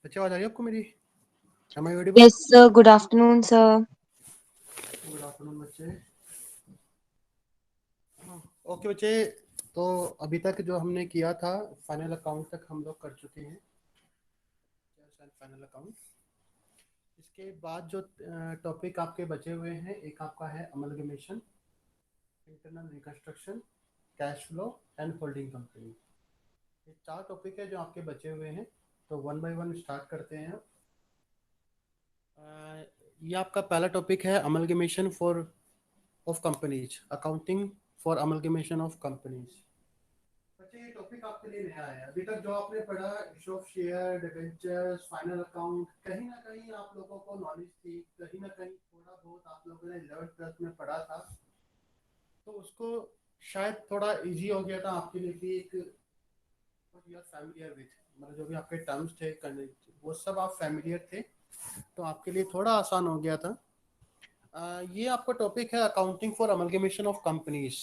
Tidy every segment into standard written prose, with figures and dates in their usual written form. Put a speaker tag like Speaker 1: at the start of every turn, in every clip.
Speaker 1: बच्चे आवाज आ रही है आपको मेरी? Am I audible?
Speaker 2: Yes, sir. Good afternoon, sir.
Speaker 1: Good afternoon बच्चे। ओके बच्चे, तो अभी तक जो हमने किया था फाइनल अकाउंट तक हम लोग कर चुके हैं। फाइनल अकाउंट, इसके बाद जो टॉपिक आपके बचे हुए हैं, एक आपका है amalgamation, internal reconstruction, cash flow and holding company. ये चार टॉपिक है जो आपके बचे हुए हैं। तो वन बाय वन स्टार्ट करते हैं। ये आपका पहला टॉपिक है amalgamation for of companies, accounting for amalgamation of companies. बच्चे ये टॉपिक आपके लिए नया है। अभी तक जो आपने पढ़ा, issue of share, debentures, final account, कहीं ना कहीं आप लोगों को नॉलेज थी, कहीं ना कहीं थोड़ा बहुत आप लोगों ने 11th क्लास में पढ़ा था, तो उसको शायद थोड़ा इजी हो गया था आपके लिए कि एक यू आर फैमिलियर विथ, मतलब जो भी आपके टर्म्स थे वो सब आप फैमिलियर थे, तो आपके लिए थोड़ा आसान हो गया था। ये आपका टॉपिक है accounting for amalgamation of companies.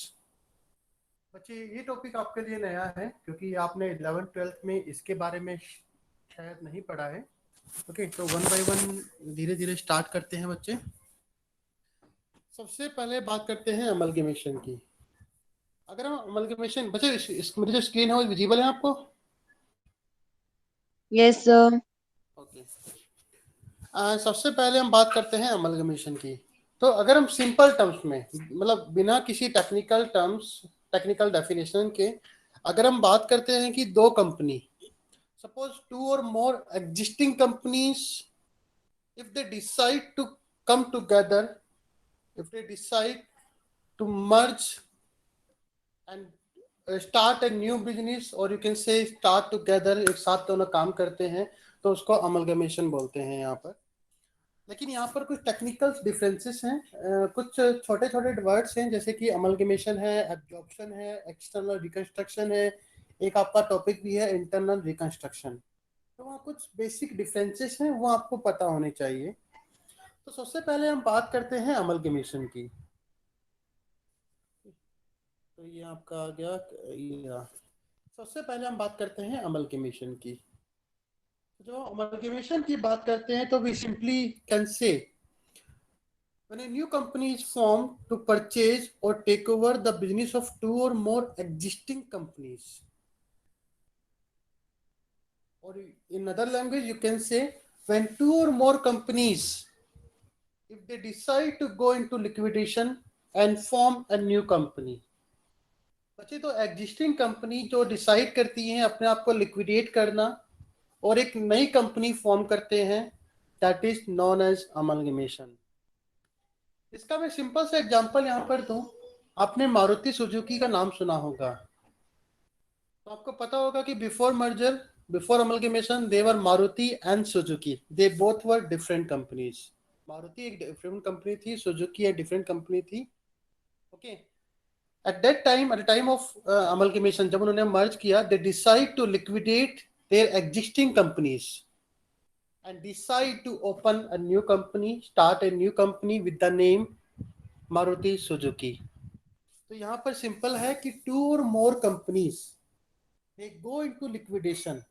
Speaker 1: बच्चे ये टॉपिक आपके लिए नया है क्योंकि आपने 11th 12th में इसके बारे में शायद नहीं पढ़ा है। ओके, तो वन बाय वन धीरे धीरे स्टार्ट करते हैं बच्चे। सबसे पहले बात करते हैं अमलगमेशन की। अगर हम अमलगमेशन, बच्चे मेरी जो स्क्रीन है वो विजिबल है आपको?
Speaker 2: Yes, sir.
Speaker 1: ओके। सबसे पहले हम बात करते हैं अमलगमेशन की। तो अगर हम सिंपल टर्म्स में, मतलब बिना किसी टेक्निकल टर्म्स, टेक्निकल डेफिनेशन के, अगर हम बात करते हैं कि दो company, suppose two or more existing companies, if they decide to come together, if they decide to merge and start a new business, or you can say start together, एक साथ दोनों काम करते हैं, तो उसको अमलगमेशन बोलते हैं यहाँ पर। लेकिन यहाँ पर कुछ टेक्निकल डिफरेंसेस हैं, कुछ छोटे छोटे वर्ड्स हैं, जैसे कि अमलगमेशन है, एब्जॉर्प्शन है, एक्सटर्नल रिकंस्ट्रक्शन है, एक आपका टॉपिक भी है इंटरनल रिकंस्ट्रक्शन। तो वहाँ कुछ बेसिक डिफरेंसेस हैं, वो आपको पता होने चाहिए। तो सबसे पहले हम बात करते हैं अमलगमेशन की। तो ये आपका आ गया, ये सबसे पहले हम बात करते हैं अमलगमेशन की। जो अमलगमेशन की बात करते हैं तो we simply can say when a new company is formed to purchase or take over the business of two or more existing companies, or in other language you can say when two or more companies, if they decide to go into liquidation and form a new company। बच्चे, तो existing company जो decide करती हैं अपने आप को liquidate करना और एक नई कंपनी फॉर्म करते हैं, that is known as amalgamation. इसका मैं सिंपल सा एग्जांपल यहाँ पर दूं। आपने मारुति सुजुकी का नाम सुना होगा, तो आपको पता होगा कि before merger, before amalgamation, they were Maruti and Suzuki, they both were different companies. Maruti एक डिफरेंट कंपनी थी, सुजुकी एक डिफरेंट कंपनी थी। Okay, at that time, at the time of amalgamation, जब उन्होंने मर्ज किया, they decide to liquidate their existing companies and decide to open a new company, start a new company with the name Maruti Suzuki। तो यहाँ पर simple है कि to और मोर companies दे गो into liquidation,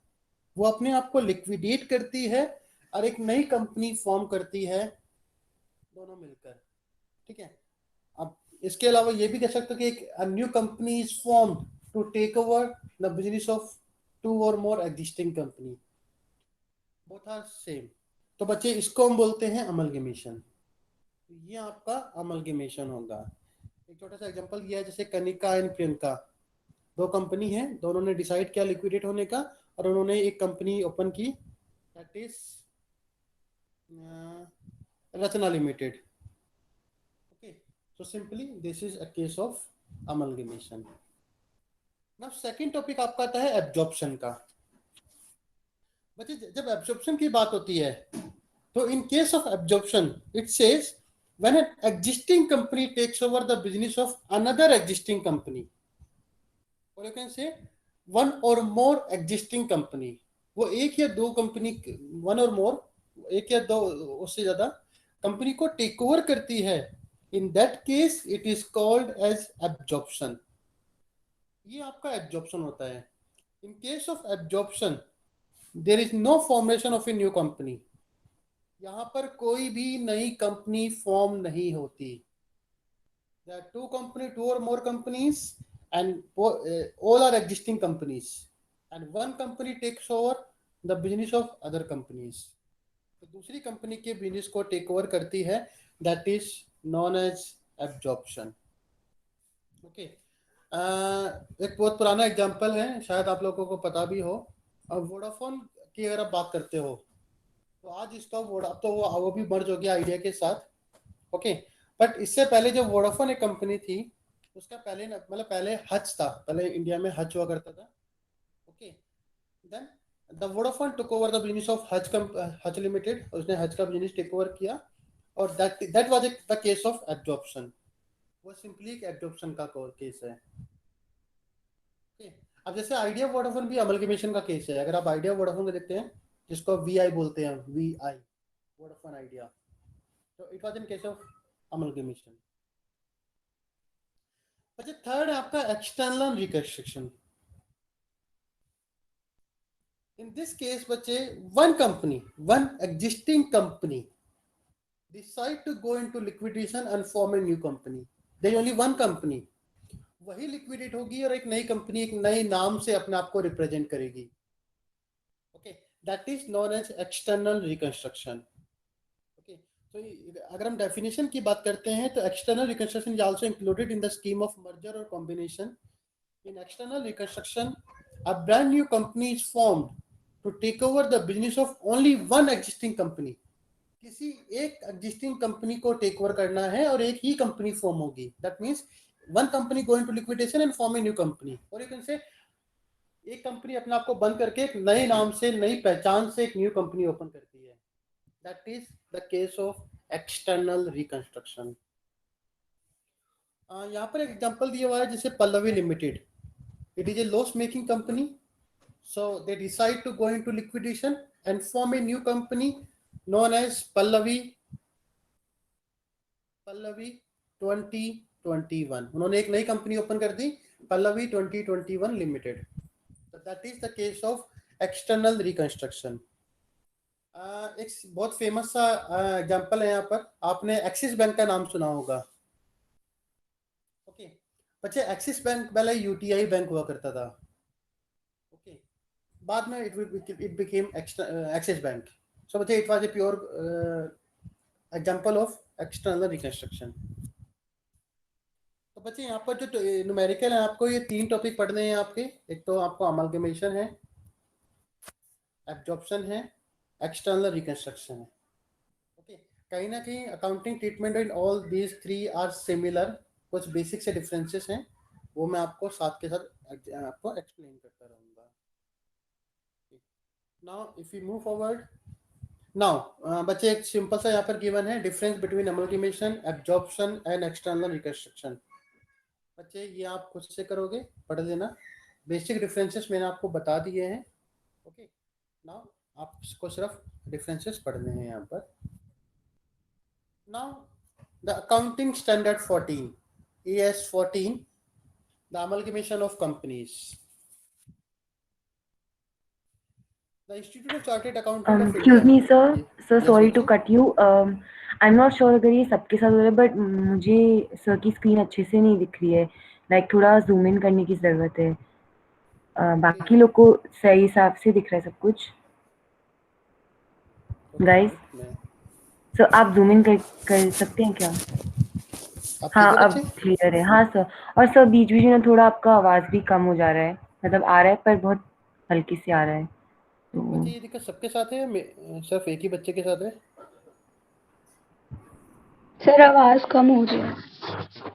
Speaker 1: वो अपने आप को लिक्विडेट करती है और एक नई कंपनी फॉर्म करती है, दोनों मिलकर। ठीक है। अब इसके अलावा ये भी कह सकते हो कि एक new company is formed to take over the business of two और more existing company, both are same. तो बच्चे इसको हम बोलते हैं अमलगमेशन। ये आपका अमलगमेशन होगा। एक छोटा सा एग्जांपल दिया है, जैसे कनिका एंड प्रियंका, दो कंपनी है, दोनों ने डिसाइड किया लिक्विडेट होने का और उन्होंने एक कंपनी ओपन की, that is Rachna Limited. Okay, so simply this is a case of amalgamation. Now second topic आपका आता है एब्जॉर्प्शन का। बच्चे, जब एब्जॉर्प्शन की बात होती है तो इन case of absorption it says when an existing company takes over the business of another existing company, or you can say one or more existing company, वो एक या दो कंपनी, वन और मोर, एक या दो उससे ज्यादा कंपनी को टेक ओवर करती है, in that case it is called as absorption. ये आपका एब्जॉर्प्शन होता है। In case of absorption there is no formation of a new company. यहाँ पर कोई भी नई कंपनी फॉर्म नहीं होती। There are two or more companies, and all are existing companies, and one company takes over the business of other companies. तो दूसरी company के बिजनेस को टेक ओवर करती है, that is known as absorption. Okay, एक बहुत पुराना example है, शायद आप लोगों को पता भी हो। अब वोडाफोन की अगर आप बात करते हो तो आज इसका अब तो वो भी मर्ज हो गया आइडिया के साथ। ओके, बट इससे पहले जो वोडाफोन एक कंपनी थी, उसका पहले मतलब पहले हच था, पहले इंडिया में हच हुआ करता था। Okay, then the Vodafone took over the business of Hutch Limited, उसने हच का बिजनेस टेक ओवर किया, और that was the case of absorption. वो सिंपली एक एब्जॉर्प्शन का केस है। ओके, अब जैसे आइडिया वोडाफोन भी अमलगमेशन का केस है। अगर आप आइडिया वोडाफोन को देखते हैं, जिसको वीआई बोलते हैं, वीआई वोडाफोन आइडिया, तो it was in case of amalgamation. अच्छा, थर्ड है आपका external reconstruction. In this case बच्चे, one existing company decide to go into liquidation and form a new company. There is only one company, वही liquidate होगी और एक नई company एक नए नाम से अपने आप को रिप्रेजेंट करेगी। Okay, that is known as external reconstruction. Okay, तो अगर हम डेफिनेशन की बात करते हैं तो external reconstruction is also included in the scheme of merger और combination. In external reconstruction, a brand new company is formed to take over the business of only one existing company. किसी एक existing company को take over करना है और एक ही company form होगी। That means one company going to liquidation and form a new company. और यू कैन से एक कंपनी अपने आप को बंद करके एक नए नाम से, नई पहचान से एक न्यू कंपनी ओपन करती है। That is the case of external reconstruction. यहाँ पर एक एग्जांपल दिया हुआ है, जैसे Pallavi limited. It is a loss making company, so they decide to go into liquidation and form a new company known as Pallavi 2021। उन्होंने एक नई कंपनी ओपन कर दी, Pallavi 2021 limited. That is the case of external reconstruction. एक बहुत famous सा example है यहाँ पर, आपने एक्सिस बैंक का नाम सुना होगा। ओके, बच्चे एक्सिस बैंक पहले यूटीआई बैंक हुआ करता था। ओके, बाद में it became Axis Bank. So बच्चे it was a pure example of external reconstruction. तो बच्चे यहाँ पर जो न्यूमेरिकल है, आपको ये 3 टॉपिक पढ़ने हैं आपके। एक तो आपको अमलगमेशन है, एब्जॉर्प्शन है, एक्सटर्नल रिकंस्ट्रक्शन है। ओके, कहीं ना कहीं accounting treatment in all these 3 are similar. कुछ बेसिक से डिफरेंसेस हैं, वो मैं आपको साथ के साथ आपको एक्सप्लेन करता रहूँगा। Now if we move forward, now बच्चे एक सिंपल सा यहाँ पर गिवन है, difference between amalgamation, absorption and external reconstruction. बच्चे ये आप खुद से करोगे, पढ़ लेना। बेसिक डिफरेंसेस मैंने आपको बता दिए हैं। ओके, नाउ आपको सिर्फ डिफरेंसेस पढ़ने हैं यहाँ पर। Now the accounting standard 14 AS 14, the amalgamation of companies. The Institute of Chartered Accountant of India.
Speaker 3: Excuse me, sir. Sir,
Speaker 1: Yes,
Speaker 3: sorry to
Speaker 1: बच्चे।
Speaker 3: cut you. I'm not sure अगर ये सबके साथ हो रहा है, बट मुझे सर की स्क्रीन अच्छे से नहीं दिख रही है। लाइक थोड़ा जूम इन करने की ज़रूरत है। बाकी लोग को सही हिसाब से दिख रहा है सब कुछ। गाइस, सर आप जूम इन कर सकते हैं क्या? हाँ, अब क्लियर है। हाँ सर। और सर बीच बीच में थोड़ा आपका आवाज़ भी कम हो जा रहा है, मतलब आ रहा है पर बहुत हल्की से आ रहा है।
Speaker 1: बच्चे ये दिक्कत सबके साथ है, सिर्फ एक ही बच्चे के साथ है?
Speaker 4: सर आवाज कम हो रही है।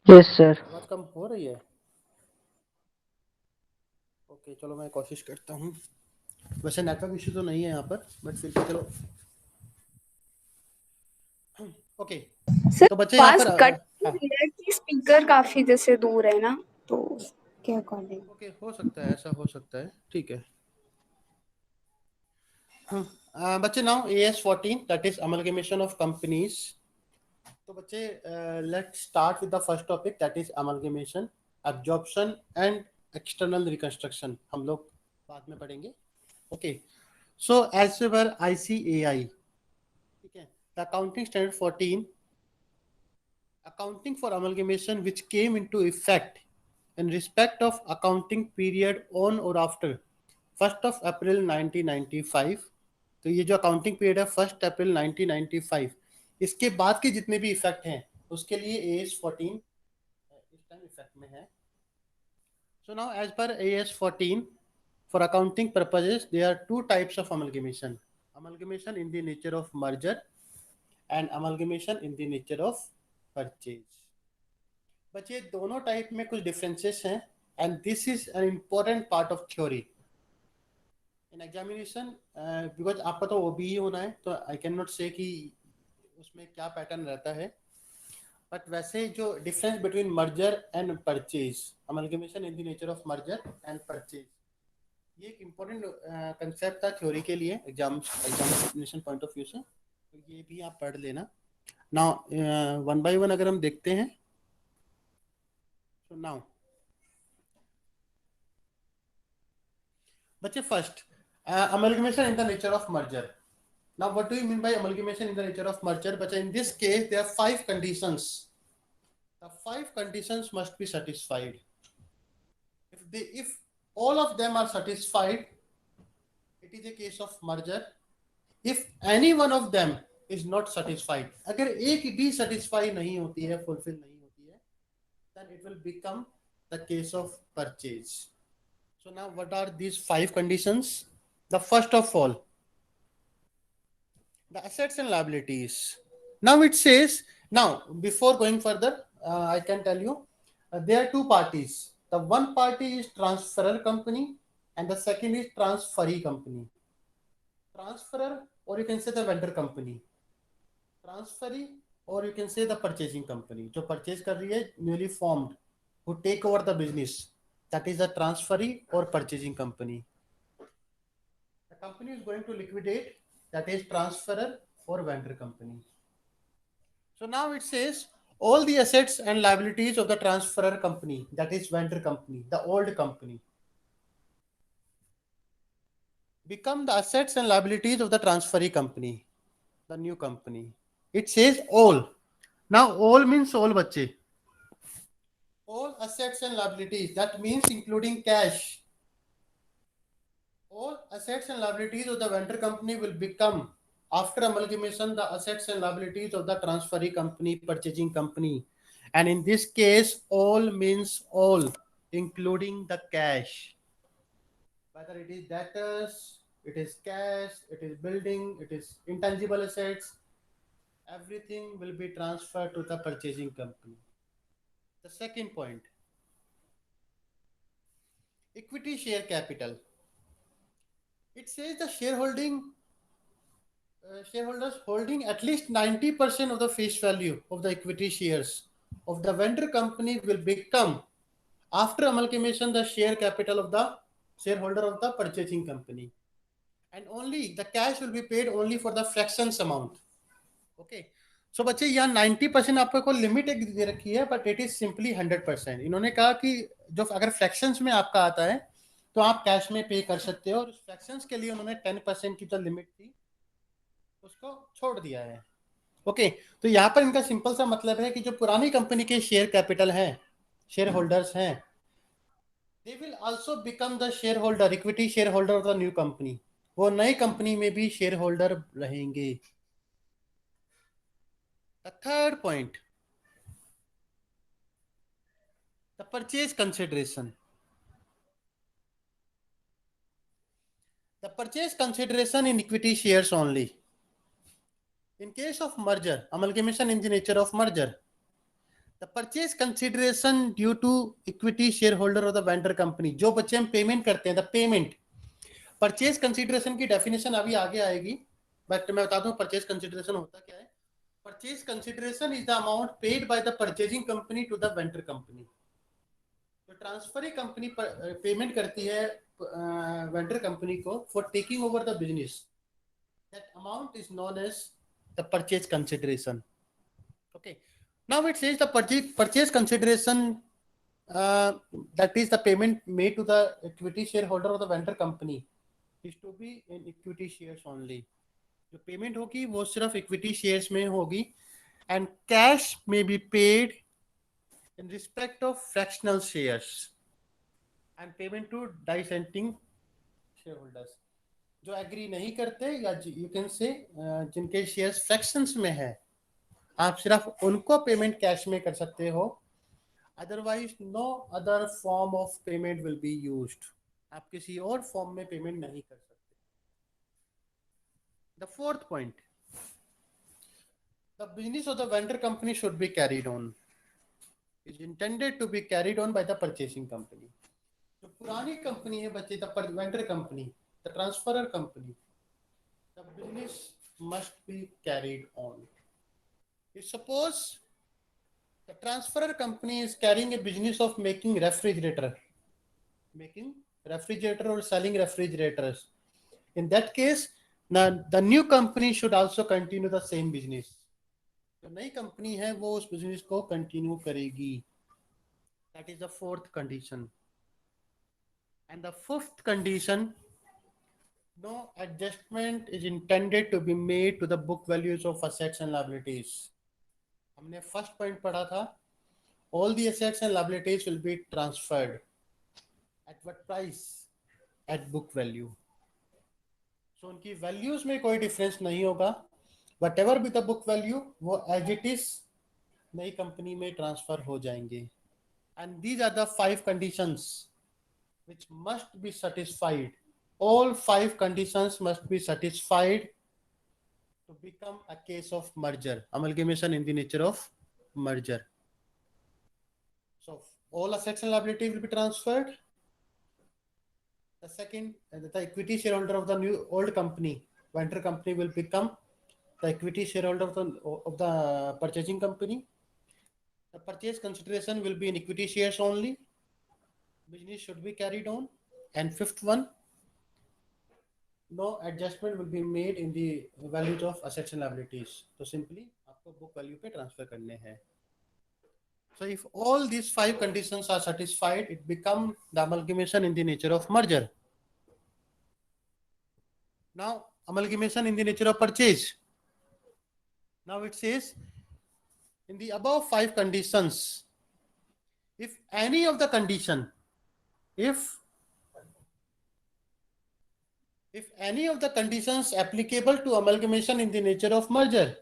Speaker 3: Yes sir.
Speaker 1: आवाज कम हो रही है? ओके, चलो मैं कोशिश करता हूँ। वैसे नेटवर्क इशू तो नहीं है यहाँ पर, बट फिर भी चलो। ओके,
Speaker 4: सर
Speaker 1: तो बच्चे यहाँ पर
Speaker 4: कट रही है कि स्पीकर काफी जैसे दूर है ना, तो के अकॉर्डिंग।
Speaker 1: ओके, हो सकता है, ऐसा हो सकता है, ठीक है। बच्चे now AS 14, that is amalgamation of companies. तो बच्चे let's start with the first topic, that is amalgamation, absorption and external reconstruction. हम लोग बाद में पढ़ेंगे। Okay, So as per ICAI, ठीक है, the accounting standard 14, accounting for amalgamation which came into effect in respect of accounting period on or after 1st of April 1995. तो ये जो अकाउंटिंग पीरियड है 1 अप्रैल 1995, इसके बाद के जितने भी इफेक्ट हैं उसके लिए AS 14 इस टाइम इफेक्ट में है. So now as per AS 14, for accounting purposes there are two types of amalgamation: amalgamation in the nature of merger and amalgamation in the nature of purchase. बच्चे दोनों type में कुछ differences हैं and this is an important part of theory in examination, because आपका तो OBE ही होना है, तो I cannot say कि उसमें क्या पैटर्न रहता है, बट वैसे जो difference between merger and purchase, amalgamation in the nature of merger and purchase, ये एक इम्पोर्टेंट कंसेप्ट था थ्योरी के लिए एग्जामिनेशन पॉइंट ऑफ व्यू से, तो ये भी आप पढ़ लेना. नाउ वन बाय वन अगर हम देखते हैं, तो नाउ बच्चे first amalgamation in the nature of merger. Now what do you mean by amalgamation in the nature of merger? But in this case there are 5 conditions. The 5 conditions must be satisfied. If all of them are satisfied, it is a case of merger. If any one of them is not satisfied, अगर एक भी satisfy नहीं होती है, fulfill नहीं होती है, then it will become the case of purchase. So now what are these 5 conditions? The first of all, the assets and liabilities. Now it says, now before going further, I can tell you, there are two parties. The one party is transferor company and the second is transferee company. Transferor, or you can say the vendor company. Transferee, or you can say the purchasing company. जो purchase कर रही है, newly formed, who take over the business, that is the transferee or purchasing company. The company is going to liquidate, that is transferor or vendor company. So now it says all the assets and liabilities of the transferor company, that is vendor company, the old company, become the assets and liabilities of the transferee company, the new company. It says all. Now all means all बच्चे. All assets and liabilities, that means including cash. All assets and liabilities of the vendor company will become, after amalgamation, the assets and liabilities of the transferee company, purchasing company. And in this case, all means all, including the cash. Whether it is debtors, it is cash, it is building, it is intangible assets, everything will be transferred to the purchasing company. The second point, equity share capital. It says the shareholders holding at least 90% of the face value of the equity shares of the vendor company will become, after amalgamation, the share capital of the shareholder of the purchasing company, and only the cash will be paid only for the fractions amount. Okay, so बच्चे यहाँ 90% आपको limit एक दे रखी है, but it is simply 100%. इन्होंने कहा कि जो अगर फ्रैक्शंस में आपका आता है तो आप कैश में पे कर सकते हो, और उस फ्रैक्शंस के लिए उन्होंने 10% की जो लिमिट थी उसको छोड़ दिया है. ओके, तो यहाँ पर इनका सिंपल सा मतलब है कि जो पुरानी कंपनी के शेयर कैपिटल हैं, शेयर होल्डर्स हैं, they will also become the share holder, equity share holder of the new company. वो नई कंपनी में भी शेयर होल्डर रहेंगे. The third point, the purchase consideration. The purchase consideration in equity shares only. In case of merger, amalgamation in the nature of merger, the purchase consideration due to equity shareholder of the vendor company, जो बच्चे हम payment करते हैं, the payment. Purchase consideration की definition अभी आगे आएगी, but मैं बता दूं purchase consideration होता क्या है. Purchase consideration is the amount paid by the purchasing company to the vendor company. तो ट्रांसफरी कंपनी पेमेंट करती है वेंडर कंपनी को for taking over the business. That amount is known as the purchase consideration. Okay, now it says the purchase consideration, that is the payment made to the equity shareholder of the vendor company is to be in equity shares only. जो payment होगी वो सिर्फ equity shares में होगी, and cash may be paid in respect of fractional shares and payment to dissenting shareholders. जो agree नहीं करते या यू कैन से जिनके शेयर्स फ्रैक्शंस में है, आप सिर्फ उनको पेमेंट कैश में कर सकते हो, otherwise no other form of payment will be used. आप किसी और फॉर्म में पेमेंट नहीं कर सकते. The fourth point, the business of the vendor company should be carried on, is intended to be carried on by the purchasing company. जो पुरानी company है बच्चे, the vendor company, the transferor company, the business must be carried on. Suppose the transferor company is carrying a business of making refrigerator or selling refrigerators. In that case, the new company should also continue the same business. जो नई company है वो उस business को continue करेगी. That is the fourth condition. And the fifth condition, no adjustment is intended to be made to the book values of assets and liabilities. हमने first point पढ़ा था, all the assets and liabilities will be transferred at what price, at book value. So उनकी values में कोई difference नहीं होगा, whatever be the book value वो as it is नई कंपनी में ट्रांसफर हो जाएंगे. And these are the 5 conditions which must be satisfied. All 5 conditions must be satisfied to become a case of merger, amalgamation in the nature of merger. So all assets and liability will be transferred. The second, the equity shareholder of the new old company, vendor company, will become the equity shareholder of the purchasing company. The purchase consideration will be in equity shares only. Business should be carried on. And fifth one, no adjustment will be made in the values of assets and liabilities. So simply आपको book value पे transfer करने हैं. So if all these 5 conditions are satisfied, it becomes the amalgamation in the nature of merger. Now amalgamation in the nature of purchase. Now it says in the above 5 conditions, if any of the condition, if any of the conditions applicable to amalgamation in the nature of merger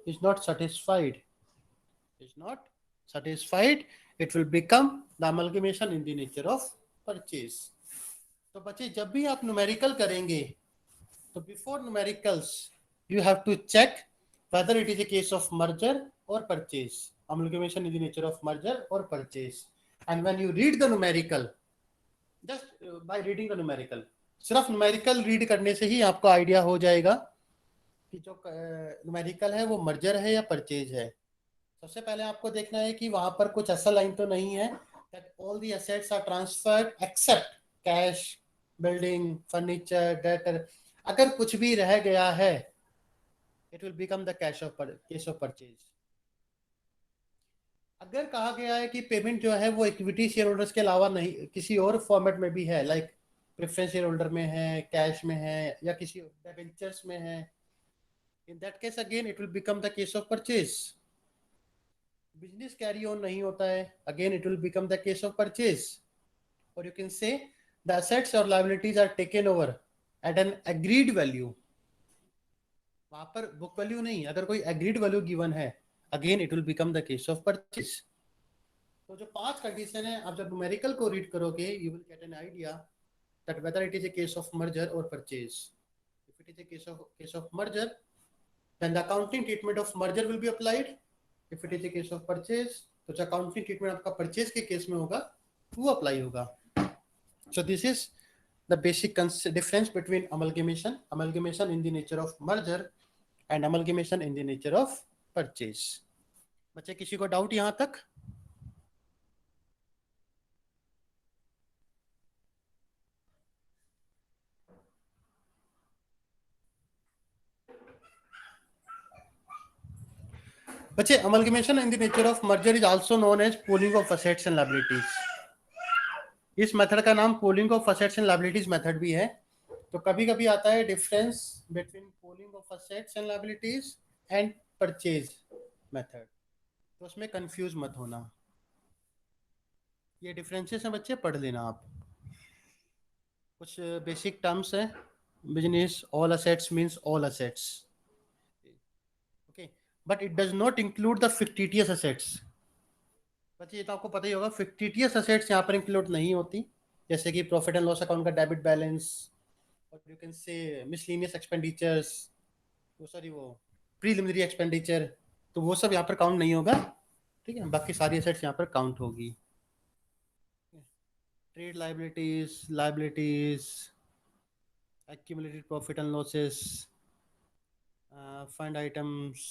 Speaker 1: is not satisfied, it will become the amalgamation in the nature of purchase. तो बच्चे जब भी आप numerical करेंगे तो before numericals you have to check whether it is a case of merger or purchase, amalgamation in the nature of merger or purchase. And when you read the numerical, just by reading the numerical, सिर्फ numerical read करने से ही आपको idea हो जाएगा कि जो numerical है वो मर्जर है या परचेज है. सबसे पहले आपको देखना है कि वहां पर कुछ ऐसा लाइन तो नहीं है that all the assets are transferred except cash, building, furniture, debtor. अगर कुछ भी रह गया है it will become the case of purchase. अगर कहा गया है कि पेमेंट जो है वो इक्विटी शेयर होल्डर्स के अलावा नहीं किसी और फॉर्मेट में भी है, लाइक प्रेफरेंस शेयर होल्डर में है, कैश में है या किसी डिबेंचर्स में है, in that case again it will become the case of purchase. Business carry on नहीं होता है, again it will become the case of purchase. और you can say the assets और liabilities are taken over at an agreed value. वहां पर book value नहीं, अगर कोई एग्रीड वैल्यू गिवन है, again it will become the case of purchase. तो जो 5 कंडीशन है, आप जब न्यूमेरिकल को रीड करोगे you will get an idea that whether it is a case of merger or purchase. If it is a case of merger, then the accounting treatment of merger will be applied. If it is a case of purchase, तो जो accounting treatment आपका purchase के case में होगा वो apply होगा. So this is the basic difference between amalgamation in the nature of merger and amalgamation in the nature of purchase. बच्चे किसी को डाउट यहाँ तक? बच्चे amalgamation in the nature of merger is also known as pooling of assets and liabilities. इस method का नाम pooling of assets and liabilities method भी है. तो कभी कभी आता है difference between pooling of assets and liabilities and purchase method, तो उसमें कंफ्यूज मत होना। ये डिफरेंसेस हैं बच्चे, पढ़ लेना आप। कुछ बेसिक टर्म्स है। Business all assets means all assets, okay, but it does not include the fictitious assets. बच्चे ये तो आपको पता ही होगा, फिक्टिटियस असेट्स यहाँ पर इंक्लूड नहीं होती, जैसे कि प्रॉफिट एंड लॉस अकाउंट का डेबिट बैलेंस, और यू कैन से मिसलेनियस एक्सपेंडिचर्स, वो सॉरी वो प्रीलिमिनरी एक्सपेंडिचर, तो वो सब यहाँ पर काउंट नहीं होगा, ठीक है। बाकी सारी असेट्स यहाँ पर काउंट होगी। Trade liabilities, accumulated profit and losses, fund items,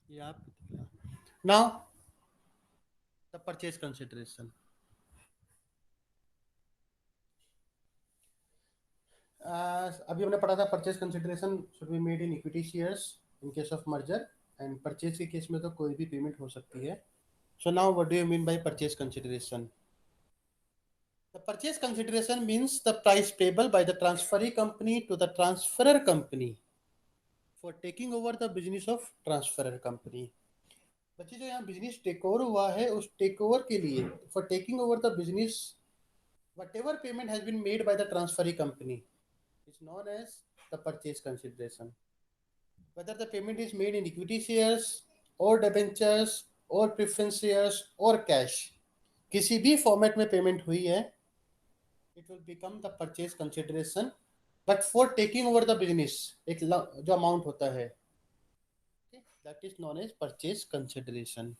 Speaker 1: ये आप now the purchase consideration. अभी हमने पढ़ा था purchase consideration should be made in equity shares in case of merger, and purchase के केस में तो कोई भी पेमेंट हो सकती है। So now what do you mean by purchase consideration? The purchase consideration means the price payable by the transferee company to the transferor company for taking over the business of transferor company. बच्चे जो यहाँ business take over हुआ है, उस take over के लिए, for taking over the business, whatever payment has been made by the transferee company is known as the purchase consideration. Whether the payment is made in equity shares or debentures or preference shares or cash, किसी भी format में payment हुई है, it will become the purchase consideration. But for taking over the business, एक जो amount होता है, that is known as purchase consideration.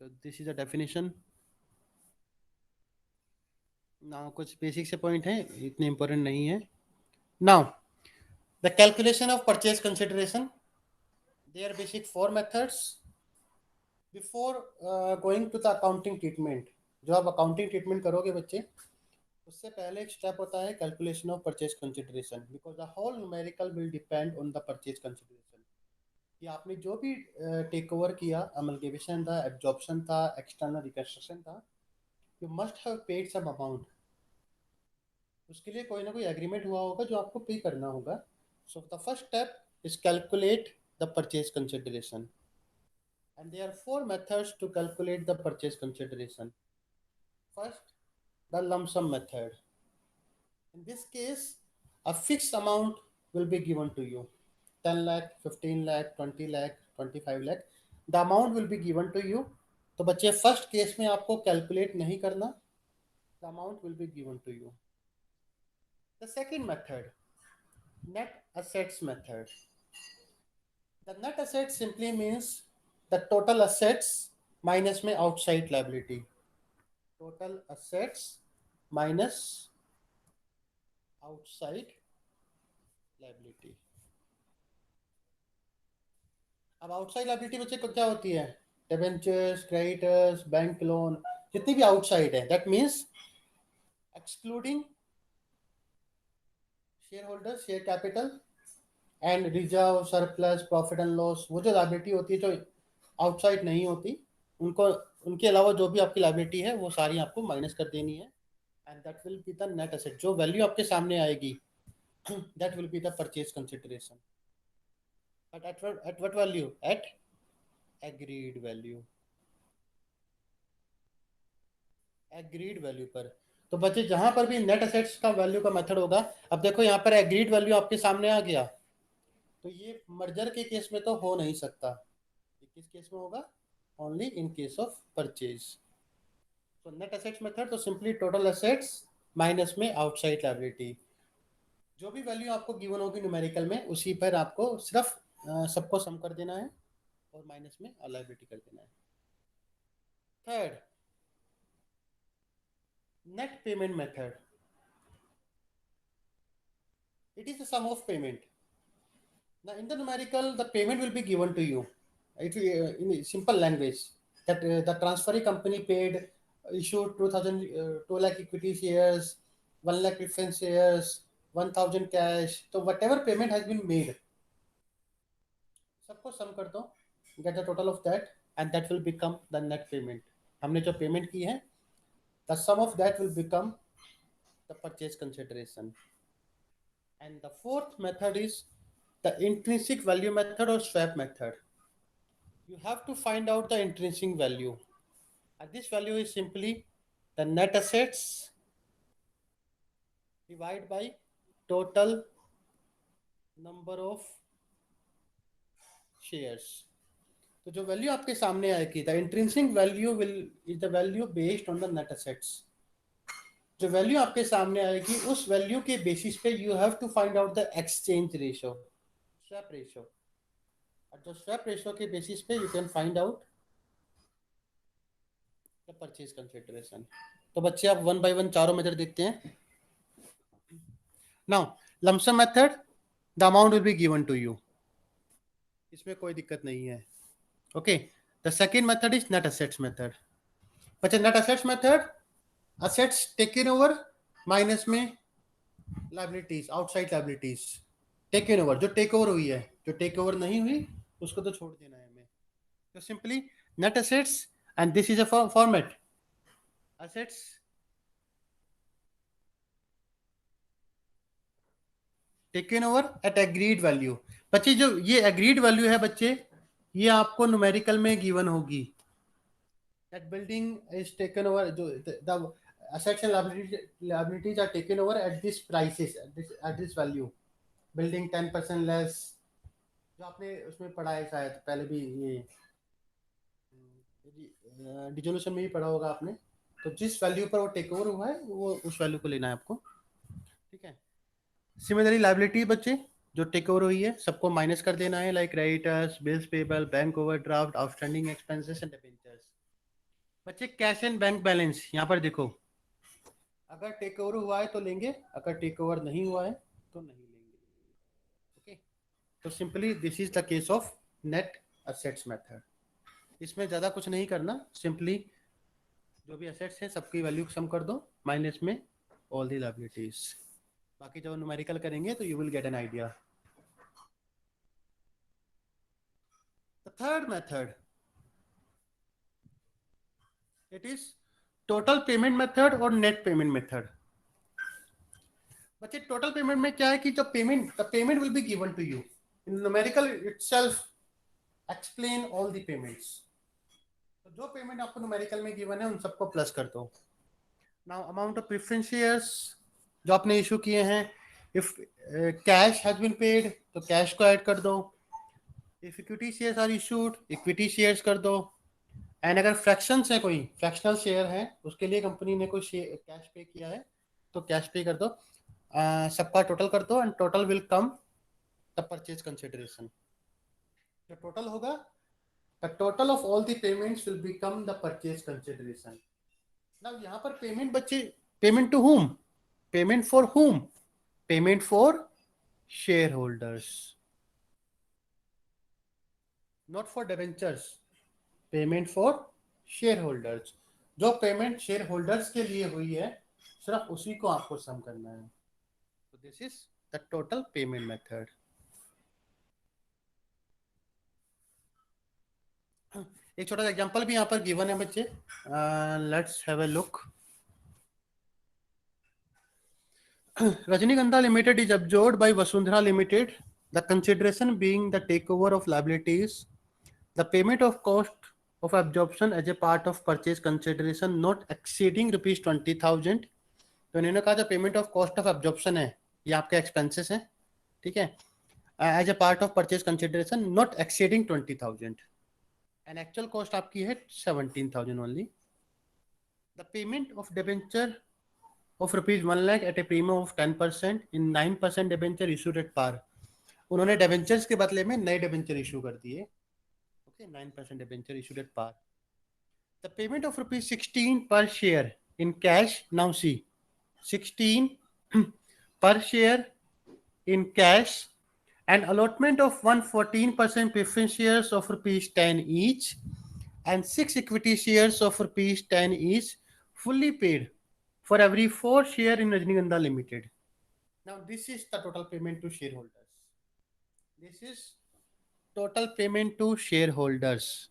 Speaker 1: So this is a definition. Now कुछ बेसिक से पॉइंट हैं, इतने इंपॉर्टेंट नहीं है। Now the calculation of purchase consideration, there are basic 4 methods. Before going to the accounting treatment, जो आप accounting treatment करोगे बच्चे, उससे पहले एक स्टेप होता है calculation of purchase consideration, because the whole numerical will depend on the purchase consideration. कि आपने जो भी टेक ओवर किया, अमलगेशन था, एब्जॉर्प्शन था, एक्सटर्नल रिकंस्ट्रक्शन था, you must have paid some amount. उसके लिए कोई ना कोई एग्रीमेंट हुआ होगा जो आपको पे करना होगा। So the first step is calculate the purchase consideration, and there are 4 methods to calculate the purchase consideration. First, the lump sum method. In this case, a fixed amount will be given to you, 10 lakh, 15 lakh, 20 lakh, 25 lakh, the amount will be given to you. तो बच्चे first case में आपको calculate नहीं करना, the amount will be given to you. The second method, net assets method. The net assets simply means the total assets minus में outside liability. Total assets minus outside liability. अब outside liability बच्चे को क्या होती है? Debentures, creditors, bank loan, जितनी भी outside है, that means excluding share holder, share capital and reserve, surplus, profit and loss, वो जो लायबिलिटी होती है जो आउटसाइड नहीं होती, उनको, उनके अलावा जो भी आपकी लायबिलिटी है वो सारी आपको माइनस कर देनी है, and that will be the net asset. जो वैल्यू आपके सामने आएगी that will be the purchase consideration. But at what value? At agreed value. Agreed value पर। तो बच्चे जहां पर भी नेट एसेट्स का वैल्यू का मेथड होगा, अब देखो यहाँ पर एग्रीड वैल्यू आपके सामने आ गया, तो ये मर्जर के केस में तो हो नहीं सकता। ये किस केस में होगा? Only in case of purchase. तो नेट एसेट्स मेथड तो सिंपली टोटल एसेट्स माइनस में आउटसाइड लायबिलिटी, जो भी वैल्यू आपको गिवन होगी न्यूमेरिकल में, उसी पर आपको सिर्फ सबको सम कर देना है और माइनस में लायबिलिटी कर देना है। Third, net payment method. It is the sum of payment. Now in the numerical, the payment will be given to you. It will, in simple language, that the transferee company paid, issued 2 lakh equity shares, 1 lakh preference shares, 1000 cash. So whatever payment has been made, सबको sum कर दो, get the total of that, and that will become the net payment. हमने जो payment की है, the sum of that will become the purchase consideration. And the fourth method is the intrinsic value method or swap method. You have to find out the intrinsic value, and this value is simply the net assets divided by total number of shares. तो जो value आपके सामने आएगी, the intrinsic value will is the value based on the net assets. जो value आपके सामने आएगी उस वैल्यू के बेसिस पे you have to find out the exchange ratio, swap ratio. और जो स्वैप रेशियो के बेसिस पे you can find out the purchase consideration. तो बच्चे आप वन बाय वन चारों मेथड देखते हैं. Now lump sum method, the amount will be given to you, इसमें कोई दिक्कत नहीं है. Okay, the second method is net assets method. बच्चे net assets method, assets taken over minus में liabilities, outside liabilities taken over, जो टेक ओवर हुई है. जो टेक ओवर नहीं हुई उसको तो छोड़ देना है हमें. तो simply net assets, and this is a format, assets taken over at agreed value. बच्चे जो ये एग्रीड वैल्यू है बच्चे, ये आपको न्यूमेरिकल में गिवन होगी. That building is taken over, जो the assets and liabilities are taken over at this prices, at this value. Building 10% less, जो आपने उसमें पढ़ा है शायद पहले भी, ये डिजोल्यूशन में भी पढ़ा होगा आपने. तो जिस वैल्यू पर वो टेक ओवर हुआ है वो उस वैल्यू को लेना है आपको. ठीक है. सिमिलरली लायबिलिटी बच्चे, जो टेक ओवर हुई है सबको माइनस कर देना है, like creditors, bills payable, bank overdraft, outstanding expenses and debentures. बच्चे कैश एंड बैंक बैलेंस, यहाँ पर देखो, अगर टेक ओवर हुआ है तो लेंगे, अगर टेक ओवर नहीं हुआ है तो नहीं लेंगे. ओके, तो simply this is the case of net assets method. इसमें ज़्यादा कुछ नहीं करना, सिंपली जो भी असेट्स हैं सबकी वैल्यू सम कर दो माइनस में ऑल दी लायबिलिटीज. बाकी जब न्यूमेरिकल करेंगे तो you will get an idea. The third method, it is total payment method और नेट पेमेंट मेथड. बच्चे टोटल पेमेंट में क्या है कि जो payment, the payment will be given to you in numerical itself, explain all the payments. तो जो payment आपको न्यूमेरिकल में गिवन है उन सबको प्लस कर दो. Now amount of preference shares जो आपने इशू किए हैं, if cash has been paid तो कैश को ऐड कर दो. If equity shares are issued, equity shares कर दो. एंड अगर फ्रैक्शंस है, कोई फ्रैक्शनल शेयर है, उसके लिए कंपनी ने कोई कैश पे किया है तो कैश पे कर दो. सबका टोटल कर दो and total will come the purchase consideration. जो टोटल होगा, the total of all the payments will become the purchase consideration. Now यहाँ पर पेमेंट बच्चे, payment to whom? Payment for whom? Payment for share holders, not for debentures. Payment for share holders. जो payment share holders के लिए हुई है सिर्फ उसी को आपको सम करना है. तो this is the total payment method. एक छोटा सा एग्जांपल भी यहाँ पर गिवन है बच्चे, let's have a look. Rajnigandha Limited is absorbed by Vasundhara Limited. The consideration being the takeover of liabilities, the payment of cost of absorption as a part of purchase consideration not exceeding rupees 20,000. तो इन्होंने कहा जो payment of cost of absorption है ये आपके expenses हैं. ठीक है, as a part of purchase consideration not exceeding 20,000 and actual cost आपकी है 17,000 only. The payment of debenture of rupees 1 lakh at a premium of 10% in 9% debenture issued at par. उन्होंने debentures के बदले में नए डिबेंचर इशू कर दिए. Okay, 9% debenture issued at par. The payment of rupees 16 per share in cash. Now see, 16 per share in cash and allotment of 114% preference shares of rupees 10 each and 6 equity shares of rupees 10 each fully paid for every 4 share in Rajnigandha Limited. Now this is the total payment to shareholders. This is total payment to shareholders.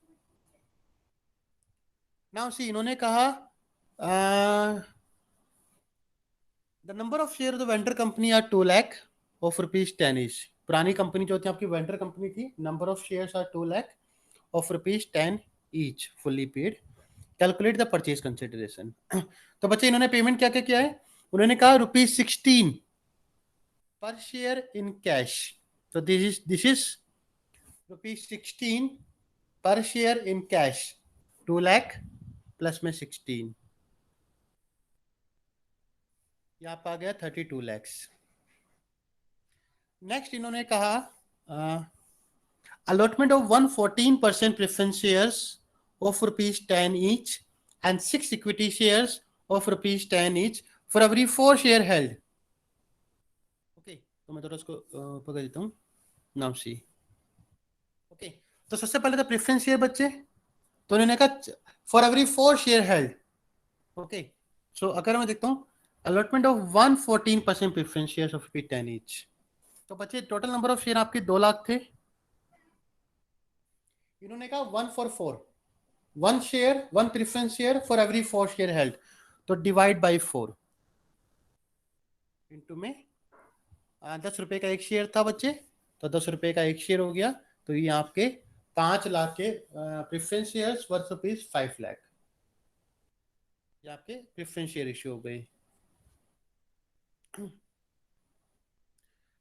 Speaker 1: Now see इन्होंने कहा the number of share of the vendor company are 2 lakh of rupees 10 each. पुरानी company जो थी आपकी vendor company थी, number of shares are 2 lakh of rupees 10 each fully paid. Calculate the purchase consideration. तो बच्चे इन्होंने पेमेंट क्या क्या किया है, उन्होंने कहा ₹16 per share in cash। So this is ₹16 per share in cash, 2 lakh plus में 16, यहाँ पर आ गया 32 lakhs। नेक्स्ट इन्होंने कहा allotment of 114% preference shares of ₹10 each and 6 equity shares of ₹10 each for every 4 share held। Okay, तो मैं थोड़ा उसको पकड़ देता हूँ। नाउ सी, ओके, तो सबसे पहले तो प्रेफरेंस शेयर बच्चे, तो उन्होंने कहा for every 4 share held. Okay, so अगर मैं देखता हूँ allotment of 114% preference shares of ₹10 each. तो बच्चे टोटल नंबर ऑफ शेयर आपके 2 लाख थे, इन्होंने कहा 1 for 4, 1 share 1 preference share for every 4 share held, तो डिवाइड बाई 4 इंटू में 10 रुपए का एक शेयर था बच्चे, तो 10 रुपए का एक शेयर हो गया, तो ये आपके 5 लाख के प्रेफरेंस शेयर्स वर्थ ₹5 लाख, ये आपके प्रेफरेंस शेयर इश्यू हो गए।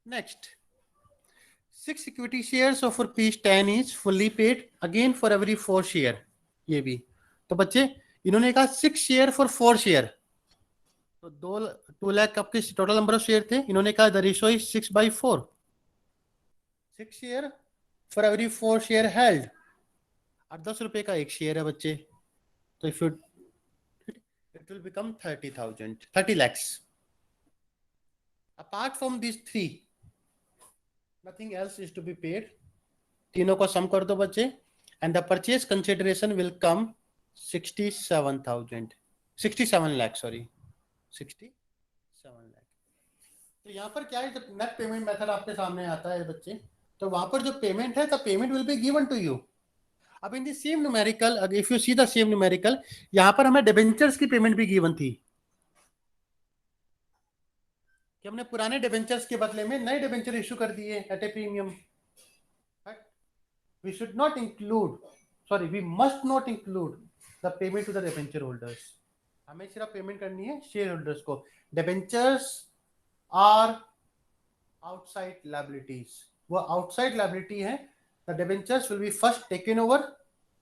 Speaker 1: Next, 6 equity shares of ₹10 each fully paid again for every 4 share, ये भी। तो बच्चे इन्होंने कहा 6 शेयर फॉर 4 शेयर, तो 2 लाख आपके टोटल नंबर ऑफ शेयर थे, इन्होंने कहा the ratio is 6/4, 6 share for every 4 share held, और 10 रुपए का एक शेयर है बच्चे, तो if you it will become 30 lakhs। Apart from these 3, nothing else is to be paid। तीनों को सम कर दो बच्चे, and the purchase consideration will come 67 lakh, sorry 67 lakh। तो यहाँ पर क्या है, जब नेट पेमेंट मेथड आपके सामने आता है बच्चे, तो वहां पर जो पेमेंट है, the payment will be given to you. अब in the same numerical, if you see the same numerical, यहाँ पर हमें डिबेंचर्स की पेमेंट भी गिवन थी, कि हमने पुराने डिबेंचर्स के बदले में नए डिबेंचर इशू कर दिए at a premium. We should not include, sorry we must not include the payment to the debenture holders. हमें सिर्फ पेमेंट करनी है शेयर होल्डर्स को। डिबेंचर्स आर आउटसाइड लायबिलिटीज, वो आउटसाइड लायबिलिटी है। The debentures will be first taken over,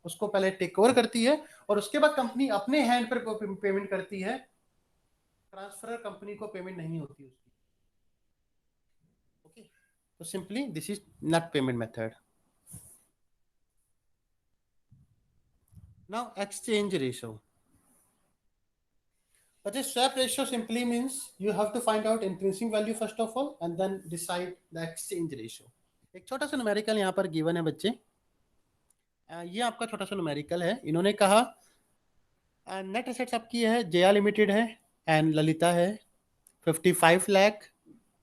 Speaker 1: उसको पहले take over करती है, और उसके बाद कंपनी अपने हैंड पर पेमेंट करती है, ट्रांसफर कंपनी को पेमेंट नहीं होती उसकी। ओके, तो simply this is net payment method. Now exchange ratio. But a swap ratio simply means you have to find out intrinsic value first of all and then decide the exchange ratio। एक छोटा सा numerical यहाँ पर given है बच्चे, ये आपका छोटा सा न्यूमेरिकल है। इन्होंने कहा नेट एसेट्स आपकी है जया लिमिटेड है एंड ललिता है, 55 lakh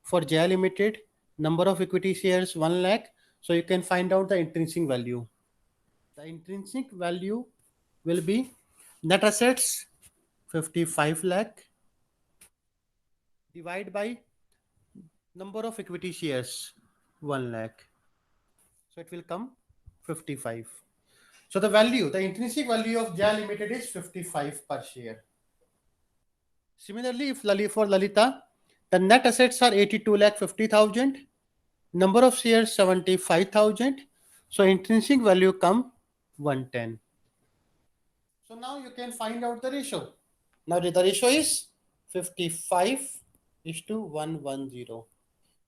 Speaker 1: for Jaya limited, number of equity shares 1 lakh. So you can find out the intrinsic value. The intrinsic value will be net assets 55 lakh divide by number of equity shares 1 lakh, so it will come 55। so the value, the intrinsic value of Jaya Limited is 55 per share। similarly, if for Lalita the net assets are 82,50,000, number of shares 75,000, so intrinsic value come 110। so now you can find out the ratio। Now the ratio is 55:110।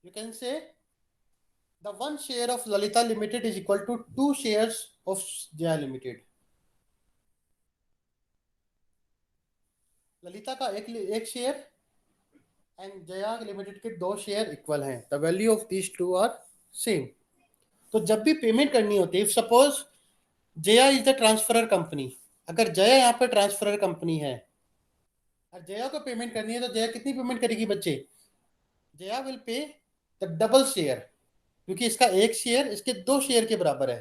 Speaker 1: You can say the 1 share of Lalita Limited is equal to 2 shares of Jaya Limited। Lalita का एक share and Jaya limited के 2 share equal हैं। The value of these two are same. तो जब भी payment करनी होती है, if suppose Jaya is the transferor company, अगर जया यहाँ पर ट्रांसफरर कंपनी है और जया को पेमेंट करनी है, तो जया कितनी पेमेंट करेगी बच्चे? Jaya will pay the double share, क्योंकि इसका एक शेयर इसके 2 शेयर के बराबर है।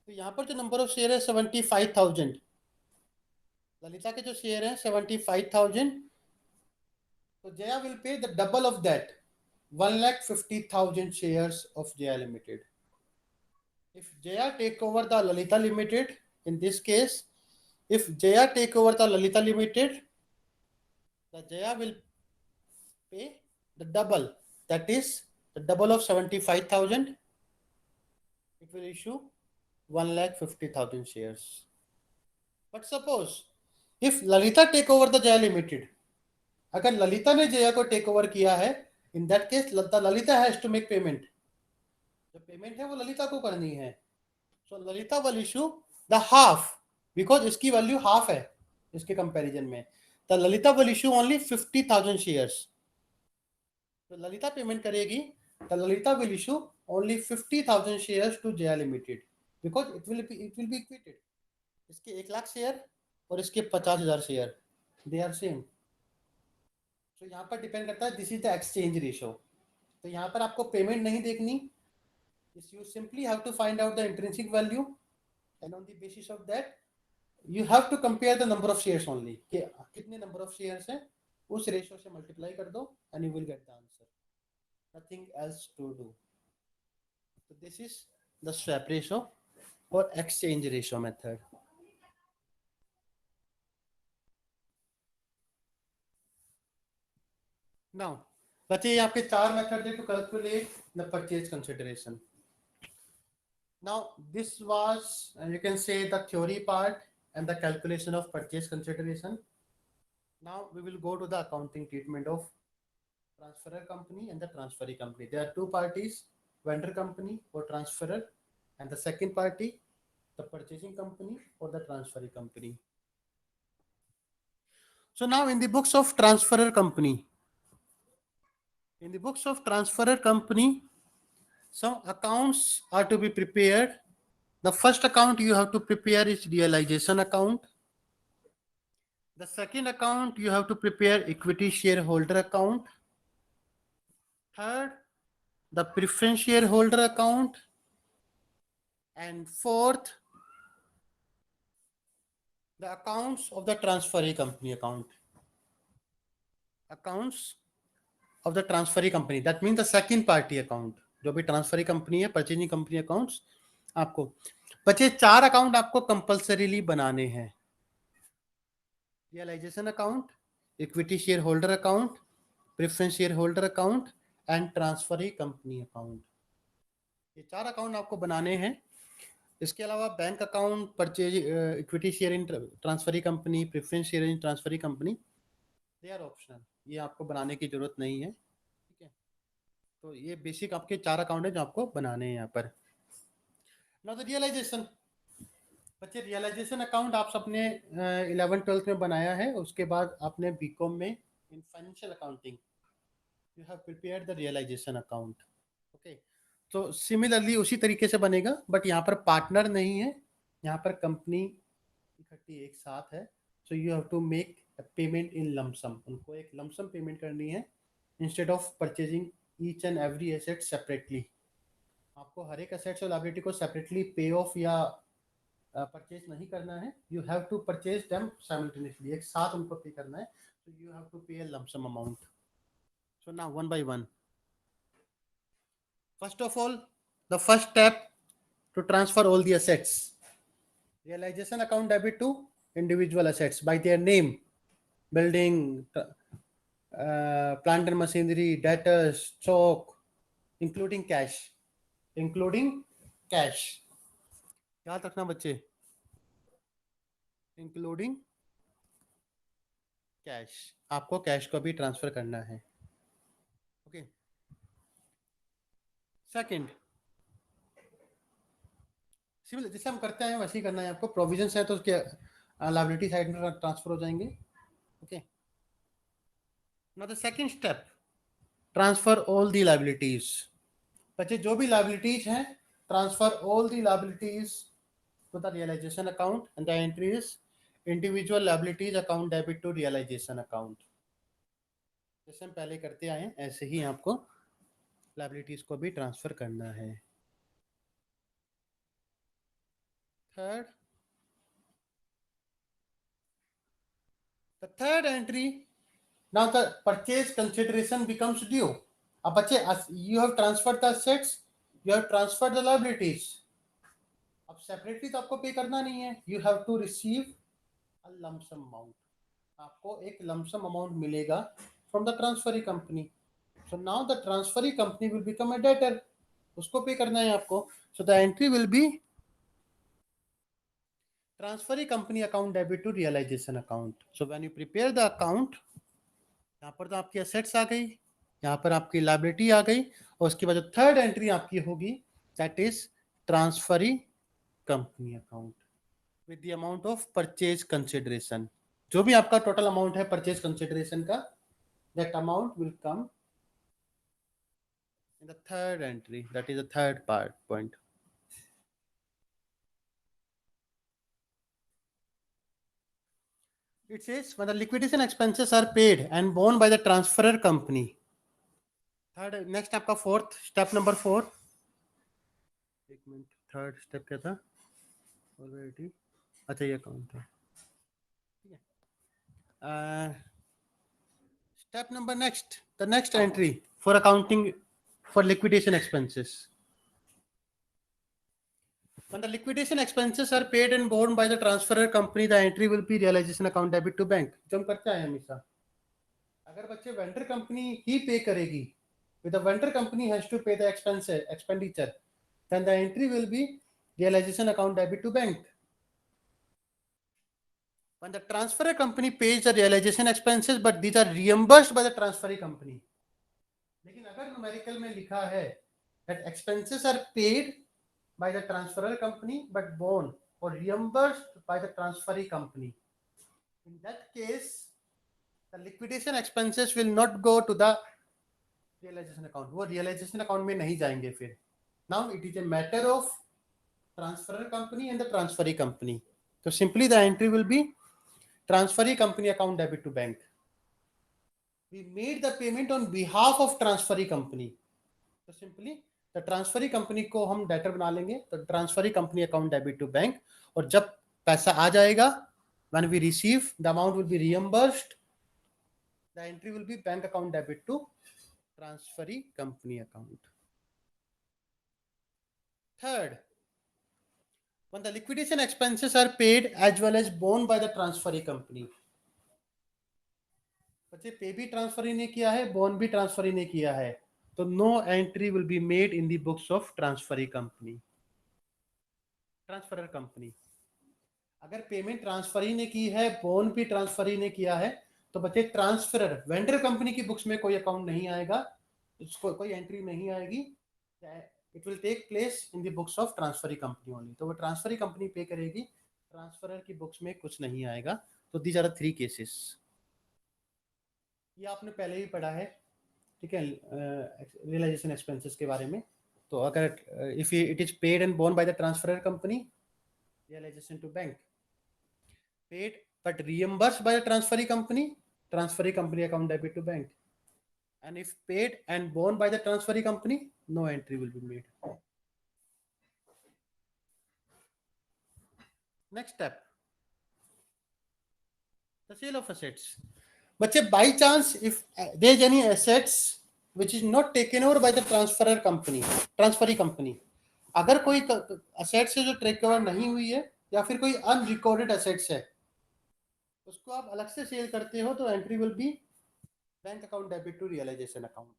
Speaker 1: तो यहाँ पर जो नंबर ऑफ शेयर है 75,000, ललिता के जो शेयर हैं 75,000, तो Jaya will pay the double of that, 1,50,000 shares of Jaya Limited. If Jaya take over the Lalita Limited, in this case, if Jaya take over the Lalita Limited, the Jaya will pay the double, that is the double of 75,000. It will issue 1,50,000 shares. But suppose if Lalita take over the Jaya Limited, अगर ललिता ने जया को take over किया है, in that case Lalita has to make payment. जो payment है वो ललिता को करनी है. So Lalita will issue the half, because इसकी वैल्यू हाफ है इसके कंपैरिजन में. The Lalita will issue only 50,000 shares. तो ललिता पेमेंट करेगी, the Lalita will issue only 50,000 shares to Jaya limited, because it will be equated. इसके 1 लाख शेयर और इसके 50,000 शेयर, दे आर सेम. तो यहाँ पर डिपेंड करता है, this is the exchange ratio. तो यहाँ पर आपको पेमेंट नहीं देखनी, you simply have to find out the intrinsic value, and on the basis of that you have to compare the number of shares only, कि कितने number of shares हैं उस रेशियो से मल्टीप्लाई कर दो and you will get the answer, nothing else to do. So this is the swap ratio or exchange ratio method. Now बच्चे यहाँ पे 4 मेथड है to calculate the purchase consideration. Now this was, you can say, the theory part and the calculation of purchase consideration. Now we will go to the accounting treatment of transferor company and the transferee company. There are two parties, vendor company or transferor, and the second party, the purchasing company or the transferee company. So now in the books of transferor company, some accounts are to be prepared. The first account you have to prepare is realization account. The second account you have to prepare equity shareholder account. Third, the preference shareholder account. And fourth, the accounts of the transferee company account. Accounts of the transferee company, that means the second party account. जो भी transferee company है, purchasing company accounts, आपको बचे 4 account आपको compulsorily बनाने हैं. Realisation account, equity share holder account, preference share holder account and transferee company account. ये 4 account आपको बनाने हैं. इसके अलावा bank account, purchase, equity share in transferee company, preference share in transferee company, they are optional. ये आपको बनाने की जरूरत नहीं है. ठीक है, तो ये बेसिक आपके 4 अकाउंट है जो आपको बनाने हैं यहाँ पर. Now the realisation. बच्चे रियलाइजेशन अकाउंट आप सबने 11th-12th में बनाया है. उसके बाद आपने बीकॉम में in financial accounting you have prepared the realisation account. Okay, तो सिमिलरली उसी तरीके से बनेगा, बट यहाँ पर पार्टनर नहीं है, यहाँ पर कंपनी इकट्ठी एक साथ है. So you have to make payment in lump sum. उनको एक लमसम पेमेंट करनी है instead of purchasing each and every asset separately. आपको हर एक एसेट्स और लायबिलिटी को सेपरेटली पे ऑफ या परचेज नहीं करना है. You have to purchase them simultaneously, एक साथ उनको पे करना है. सो यू हैव टू पे a lump sum amount. So now one by one. First of all, the first step to transfer all the assets. Realization account debit to individual assets by their name, building, plant and machinery, debtors, stock, including cash. याद रखना बच्चे, including cash. आपको cash को भी transfer करना है. Okay. Second, similar जैसे हम करते हैं वैसे ही करना है आपको. प्रोविजंस है तो उसके लायबिलिटी साइड में ट्रांसफर हो जाएंगे. Okay. Now the second step, transfer all the liabilities. बच्चे जो भी लायबिलिटीज हैं, transfer all the liabilities to the realisation account and the entry is individual liabilities account debit to realisation account. जैसे हम पहले करते आए हैं ऐसे ही आपको लायबिलिटीज को भी ट्रांसफर करना है. Third, The third entry, now the purchase consideration becomes due. अब बच्चे, you have transferred the assets, you have transferred the liabilities. अब सेपरेटली तो आपको पे करना नहीं है. You have to receive a lump sum amount. आपको एक lump sum amount मिलेगा from the transferee company. So now the transferee company will become a debtor. उसको पे करना है आपको. So the entry will be transferee company account debit to realization account. So when you prepare the account, यहाँ पर तो आपकी assets आ गई, यहाँ पर आपकी liability आ गई, और उसके बाद जो थर्ड एंट्री आपकी होगी, that is transferee company account with the amount of purchase consideration. जो भी आपका टोटल अमाउंट है परचेज कंसिडरेशन का, that amount will come in the third entry. That is the third point. It says when the liquidation expenses are paid and borne by the transferor company. Third, next आपका fourth, step number 4. एक minute, third step क्या था? Already, अच्छा ये account था. ठीक है. Step number next, the next entry for accounting for liquidation expenses. When the liquidation expenses are paid and borne by the transferor company, the entry will be realization account debit to bank. जो हम करते हैं हमेशा. अगर बच्चे vendor company ही पे करेगी, with the vendor company has to pay the expenditure, then the entry will be realization account debit to bank. When the transferor company pays the realization expenses, but these are reimbursed by the transferee company. लेकिन अगर numerical में लिखा है that expenses are paid by the transferor company but borne or reimbursed by the transferee company, in that case the liquidation expenses will not go to the realization account. वो realization account में नहीं जाएंगे फिर. Now it is a matter of transferor company and the transferee company. So simply the entry will be transferee company account debit to bank. We made the payment on behalf of transferee company. So simply the transferee company को हम debtor बना लेंगे, तो transferee company account debit to bank, और जब पैसा आ जाएगा, when we receive, the amount will be reimbursed. The entry will be bank account debit to transferee company account. Third, when the liquidation expenses are paid as well as borne by the transferee company. बच्चे पे भी transferee ने किया है, bone भी transferee ने किया है, तो no entry will be made in the books of transferee company, transferor company. अगर पेमेंट ट्रांसफरी ने की है, बोन भी ट्रांसफरी ने किया है, तो बच्चे ट्रांसफरर वेंडर कंपनी की बुक्स में कोई अकाउंट नहीं आएगा, उसको कोई एंट्री नहीं आएगी. It will take place in the books of transferee company only. तो वो ट्रांसफरी कंपनी पे करेगी, ट्रांसफरर की बुक्स में कुछ नहीं आएगा. तो दीज आर 3 केसेस. ये आपने पहले ही पढ़ा है, ठीक है, रियलाइजेशन एक्सपेंसेस के बारे में. तो अगर if it is paid and borne by the transferor company, realisation to bank. Paid but reimbursed by the transferee company account debit to bank. And if paid and borne by the transferee company, no entry will be made. Next step, the sale of assets. But by chance, if there is any assets which is not taken over by the transferee company, अगर कोई assets है जो take over नहीं हुई है, या फिर कोई अनरिकॉर्डेड assets है, उसको आप अलग से सेल करते हो, तो entry will B bank account debit to realization account.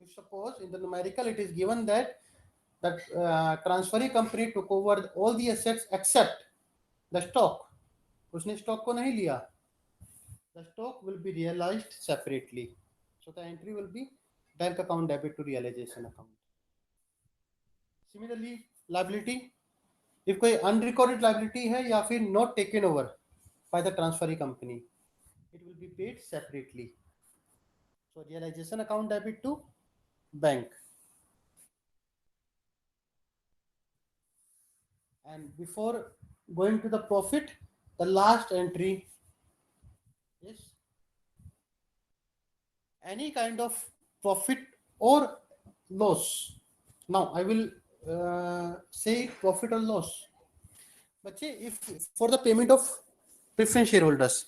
Speaker 1: If suppose in the numerical it is given that transferee company took over all the assets except the stock, उसने stock को नहीं लिया, the stock will be realized separately. So the entry will be bank account debit to realization account. Similarly, liability, if कोई unrecorded liability है या फिर not taken over by the transferee company, it will be paid separately. So realization account debit to bank. And before going to the profit, the last entry is any kind of profit or loss. Now I will say profit or loss. But if for the payment of preference shareholders,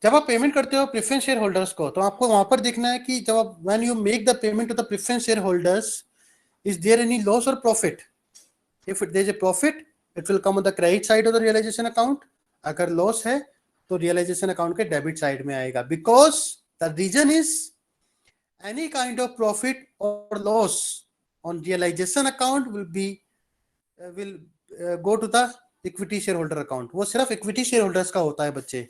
Speaker 1: जब आप payment करते हो preference share holders को, तो आपको वहां पर देखना है कि जब आप when you make the payment to the preference share holders, is there any loss और profit? If there is a profit, it will come on the credit side of the realisation account. अगर loss है तो realisation account के debit side में आएगा. Because the reason is any kind of profit or loss on realization account will go to the equity shareholder account. वो सिर्फ equity share holders का होता है बच्चे.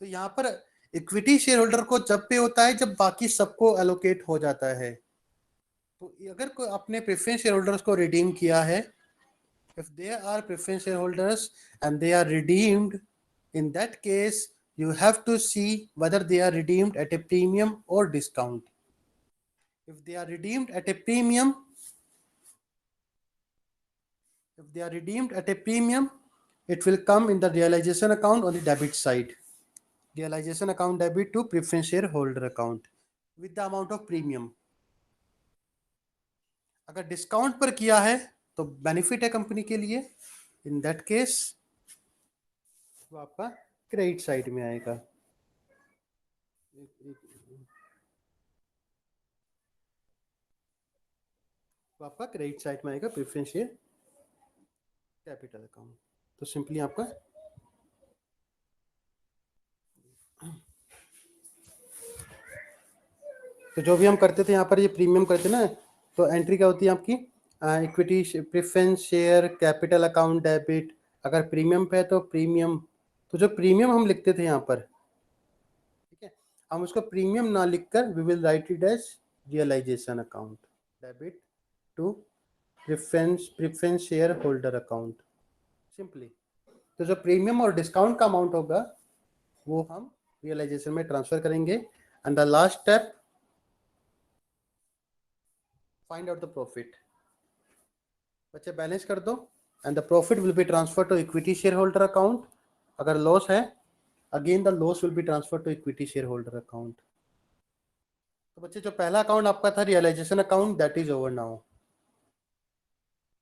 Speaker 1: तो यहाँ पर इक्विटी शेयर होल्डर को जब पे होता है जब बाकी सबको एलोकेट हो जाता है. तो अगर कोई अपने प्रेफरेंस शेयर होल्डर्स को रिडीम किया है, if they are preference shareholders and they are redeemed, in that case you have to see whether they are redeemed at a premium or discount. If they are redeemed at a premium, it will come in the realization account on the debit side. Realization account debit to preference shareholder account with the amount of premium. अगर discount पर किया है तो benefit है company के लिए. इन that case वो आपका क्रेडिट साइड में आएगा. तो आपका क्रेडिट साइड में आएगा प्रेफरेंस शेयर कैपिटल अकाउंट. तो सिंपली आपका तो जो भी हम करते थे यहाँ पर ये प्रीमियम करते ना, तो एंट्री क्या होती है आपकी? Equity preference share capital account debit. अगर प्रीमियम पे है तो प्रीमियम. तो जो प्रीमियम हम लिखते थे यहाँ पर, ठीक है, हम उसको प्रीमियम ना लिखकर we will write it as realisation account debit to preference share holder account simply. तो जो प्रीमियम और डिस्काउंट का अमाउंट होगा वो हम रियलाइजेशन में ट्रांसफर करेंगे. And the last step, find out the profit. बच्चे बैलेंस कर दो and the profit will be transfer to equity share holder account. अगर लॉस है, again the loss will be transfer to equity share holder account. तो बच्चे जो पहला account आपका था realisation account, that is over now.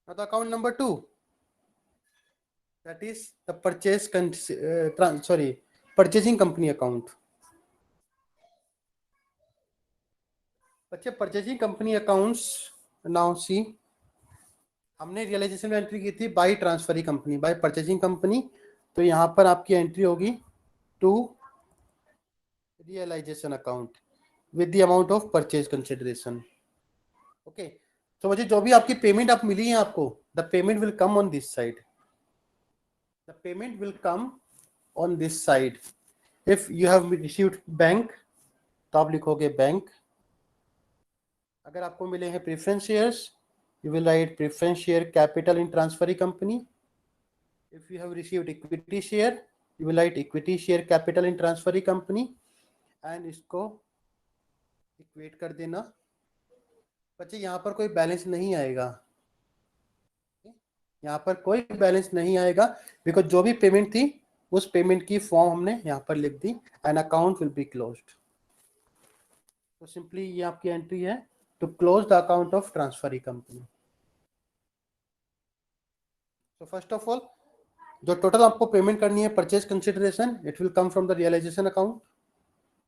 Speaker 1: Now the account number 2, that is the purchasing company account. बच्चे purchasing company accounts now see, हमने realisation में entry की थी by transferee company, by purchasing company. तो यहाँ पर आपकी एंट्री होगी to realisation account with the amount of purchase consideration. Okay. तो मुझे जो भी आपकी पेमेंट आप मिली है आपको, the payment will come on this side. The payment will come on this side. If you have received bank, तो आप लिखोगे बैंक. अगर आपको मिले हैं preference shares, you will write preference share capital in transferee company. If you have received equity share, you will write equity share capital in transferee company and इसको equate कर देना. बच्चे यहाँ पर कोई बैलेंस नहीं आएगा, यहाँ पर कोई बैलेंस नहीं आएगा बिकॉज जो भी पेमेंट थी उस पेमेंट की फॉर्म हमने यहाँ पर लिख दी and account will be closed. तो सिंपली ये आपकी एंट्री है to close the account of transferee company. So first of all, जो टोटल आपको पेमेंट करनी है purchase consideration, it will come from the realisation account.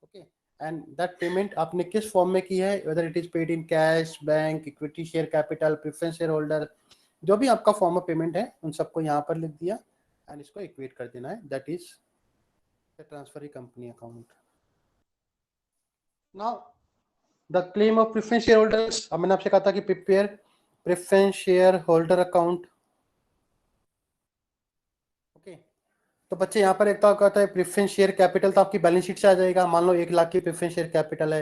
Speaker 1: Okay. And that payment आपने किस फॉर्म में की है, whether it is paid in cash, bank, equity share capital, preference share holder, जो भी आपका फॉर्म ऑफ पेमेंट है उन सबको यहाँ पर लिख दिया एंड इसको इक्वेट कर देना है. That is the transferee company account. Now the claim of preference share holders. अब मैंने आपसे कहा था कि prepare preference share holder account. तो बच्चे यहाँ पर एक तो कहता है प्रेफरेंस शेयर कैपिटल, तो आपकी बैलेंस शीट से आ जाएगा. मान लो 1 लाख की प्रेफरेंस शेयर कैपिटल है.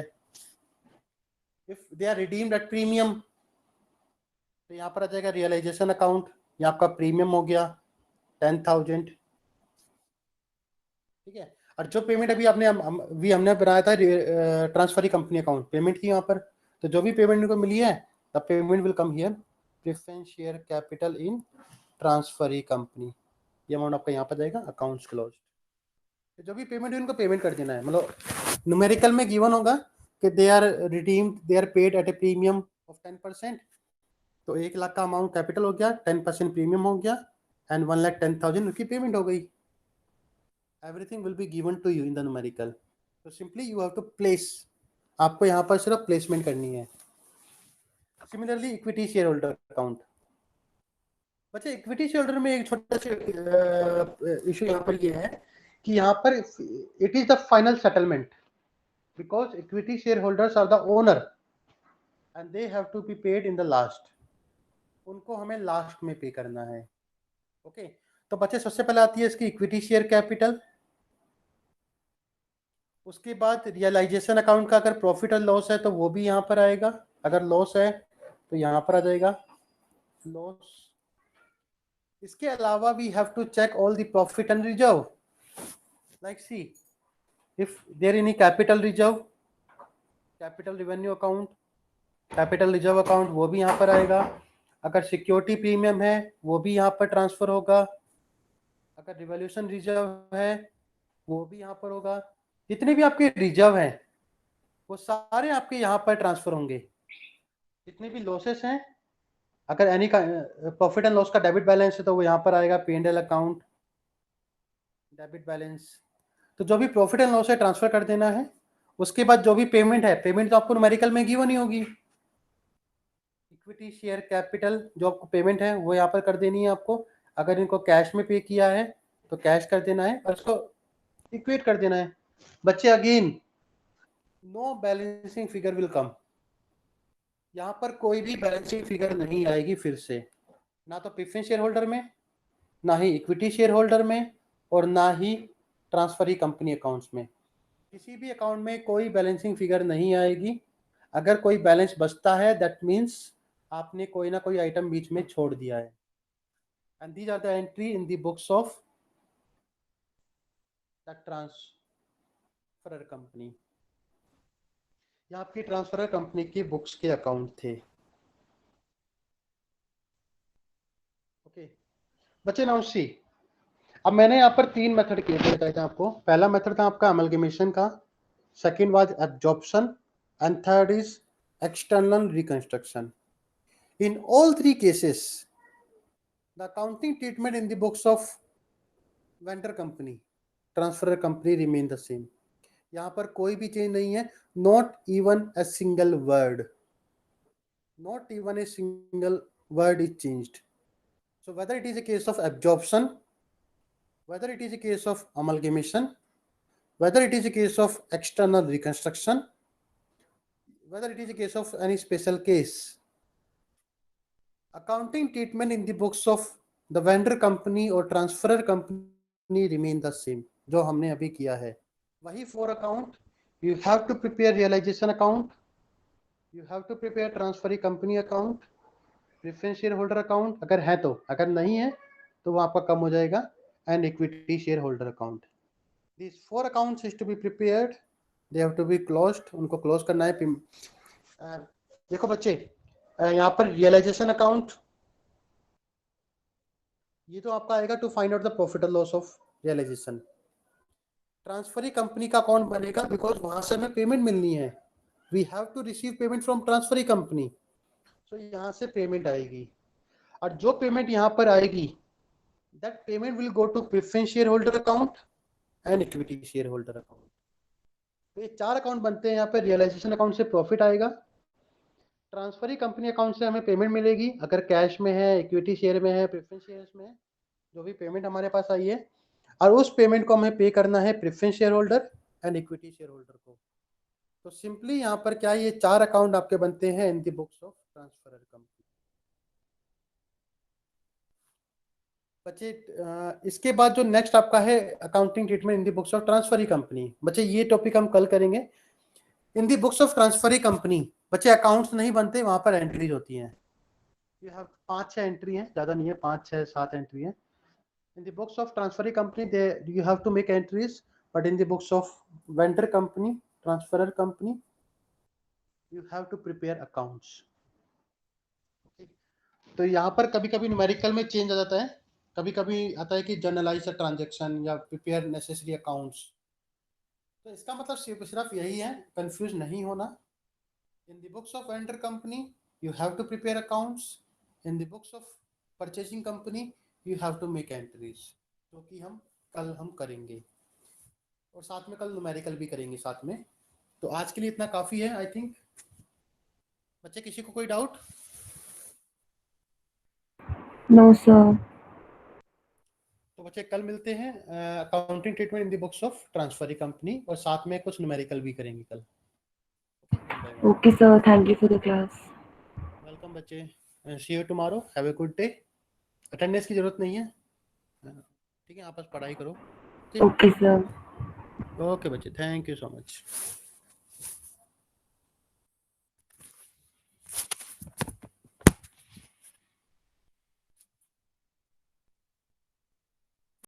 Speaker 1: If they are redeemed at premium, तो यहाँ पर आ जाएगा रियलाइजेशन अकाउंट. यहाँ आपका प्रीमियम हो गया 10,000. ठीक है. और जो पेमेंट अभी हमने बनाया था ट्रांसफरी कंपनी अकाउंट, पेमेंट की यहाँ पर, तो जो भी पेमेंट इनको मिली है the payment will come here preference share capital in transferee company. ये अमाउंट आपका यहाँ पर जाएगा अकाउंट्स क्लोज. जो भी पेमेंट है उनको पेमेंट कर देना है. मतलब न्यूमेरिकल में गिवन होगा कि they are redeemed, they are paid at a premium of 10%. तो 1 लाख का अमाउंट कैपिटल हो गया, 10% प्रीमियम हो गया एंड 1,10,000 उनकी पेमेंट हो गई. everything will be given to you in the numerical. So simply you have to place, आपको यहाँ पर सिर्फ प्लेसमेंट करनी है. Similarly equity share holder account. बच्चे इक्विटी शेयर होल्डर में एक छोटा सा इशू यहाँ पर ये है कि यहाँ पर it is the final settlement, because equity share holders are the owner and they have to be paid in the last. उनको हमें लास्ट में पे करना है. ओके तो बच्चे सबसे पहले आती है इसकी इक्विटी शेयर कैपिटल. उसके बाद रियलाइजेशन अकाउंट का अगर प्रॉफिट और लॉस है तो वो भी यहाँ पर आएगा. अगर लॉस है तो यहाँ पर आ जाएगा लॉस. इसके अलावा we have to check all the profit and reserve. Like see if there any capital reserve, capital revenue account, capital reserve account, वो भी यहाँ पर आएगा. अगर सिक्योरिटी प्रीमियम है वो भी यहाँ पर ट्रांसफर होगा. अगर रिवॉल्यूशन रिजर्व है वो भी यहाँ पर होगा. जितने भी आपके रिजर्व हैं वो सारे आपके यहाँ पर ट्रांसफर होंगे. जितने भी लॉसेस हैं, अगर एनी का प्रॉफिट एंड लॉस का डेबिट बैलेंस है तो वो यहाँ पर आएगा P&L अकाउंट, डेबिट बैलेंस. तो जो भी प्रॉफिट एंड लॉस है ट्रांसफर कर देना है. उसके बाद जो भी पेमेंट है, पेमेंट तो आपको न्यूमेरिकल में गिवन ही होगी. इक्विटी शेयर कैपिटल जो आपको पेमेंट है वो यहाँ पर कर देनी है आपको. अगर इनको कैश में पे किया है तो कैश कर देना है और इसको इक्वेट कर देना है. बच्चे again no balancing figure will come. यहाँ पर कोई भी बैलेंसिंग फिगर नहीं आएगी फिर से, ना तो प्रेफरेंस शेयर होल्डर में, ना ही इक्विटी शेयर होल्डर में, और ना ही ट्रांसफरी कंपनी अकाउंट्स में. किसी भी अकाउंट में कोई बैलेंसिंग फिगर नहीं आएगी. अगर कोई बैलेंस बचता है दैट मीन्स आपने कोई ना कोई आइटम बीच में छोड़ दिया है. And these are the entry in the books of the transferor company. ये आपकी ट्रांसफरर कंपनी की बुक्स के अकाउंट थे. ओके बच्चे नाउ सी, अब मैंने यहाँ पर 3 मेथड किए थे बताए थे आपको. पहला मेथड था आपका अमलगेमेशन का, second was absorption, and third is external reconstruction. In all 3 cases, the accounting treatment in the books of vendor company, transferor company remain the same. यहाँ पर कोई भी चेंज नहीं है. Not even a single word. Not even a single word is changed. So whether it is a case of absorption, whether it is a case of amalgamation, whether it is a case of external reconstruction, whether it is a case of any special case, accounting treatment in the books of the vendor company or transferor company remain the same. जो हमने अभी किया है वही 4 account. You have to prepare realization account, you have to prepare transferee company account, preference shareholder account अगर है तो, अगर नहीं है तो वो आपका कम हो जाएगा, and equity shareholder account. These 4 accounts is to be prepared, they have to be closed. उनको क्लोज करना है. देखो बच्चे यहाँ पर रियलाइजेशन अकाउंट, ये तो आपका आएगा to find out the profit और loss of realisation. Transferee company का अकाउंट बनेगा बिकॉज वहां से हमें पेमेंट मिलनी है. We have to receive payment from transferee company. So यहाँ से पेमेंट आएगी, और जो पेमेंट यहाँ पर आएगी that payment will go to preference share holder account and equity share holder account. तो ये 4 अकाउंट बनते हैं यहाँ पर. रियलाइजेशन अकाउंट से प्रॉफिट आएगा, ट्रांसफरी कंपनी अकाउंट से हमें पेमेंट मिलेगी अगर कैश में है, इक्विटी शेयर में है, प्रेफरेंस शेयर्स में है, जो भी पेमेंट हमारे पास आई है, और उस पेमेंट को हमें पे करना है preference share holder and equity share holder को. तो सिंपली यहाँ पर क्या ये 4 अकाउंट आपके बनते हैं in the books of transferor company. बच्चे इसके बाद जो नेक्स्ट आपका है accounting treatment in the books of transferee company. बच्चे ये टॉपिक हम कल करेंगे. इन the books of transferee company बच्चे अकाउंट्स नहीं बनते, वहां पर एंट्रीज होती हैं. यू हैव 5-6 एंट्री हैं, ज्यादा नहीं है, 5-6-7 एंट्री हैं. In the books of transferee company they you have to make entries, but in the books of vendor company, transferor company, you have to prepare accounts. तो यहाँ पर कभी कभी न्यूमेरिकल में चेंज आ जाता है, कभी कभी आता है कि जर्नलाइज ट्रांजेक्शन या प्रिपेयर नेसेसरी अकाउंट्स. तो इसका मतलब सिर्फ यही है, कंफ्यूज नहीं होना. In the books of vendor company you have to prepare accounts. In the books of purchasing company you have to make entries, जो कि हम कल करेंगे. और साथ में कल न्यूमेरिकल भी करेंगे साथ में। तो आज के लिए इतना काफी है आई थिंक। बच्चे किसी को कोई डाउट?
Speaker 3: No sir.
Speaker 1: तो बच्चे कल मिलते हैं accounting treatment in the books of transferee company, और साथ में कुछ न्यूमेरिकल भी करेंगे कल।
Speaker 3: Okay sir, thank you for the class.
Speaker 1: Welcome बच्चे, see you tomorrow, have a good day. Attendance की जरूरत नहीं है, ठीक है, आपस पढ़ाई करो।
Speaker 3: Okay sir.
Speaker 1: ओके बच्चे, थैंक यू सो मच।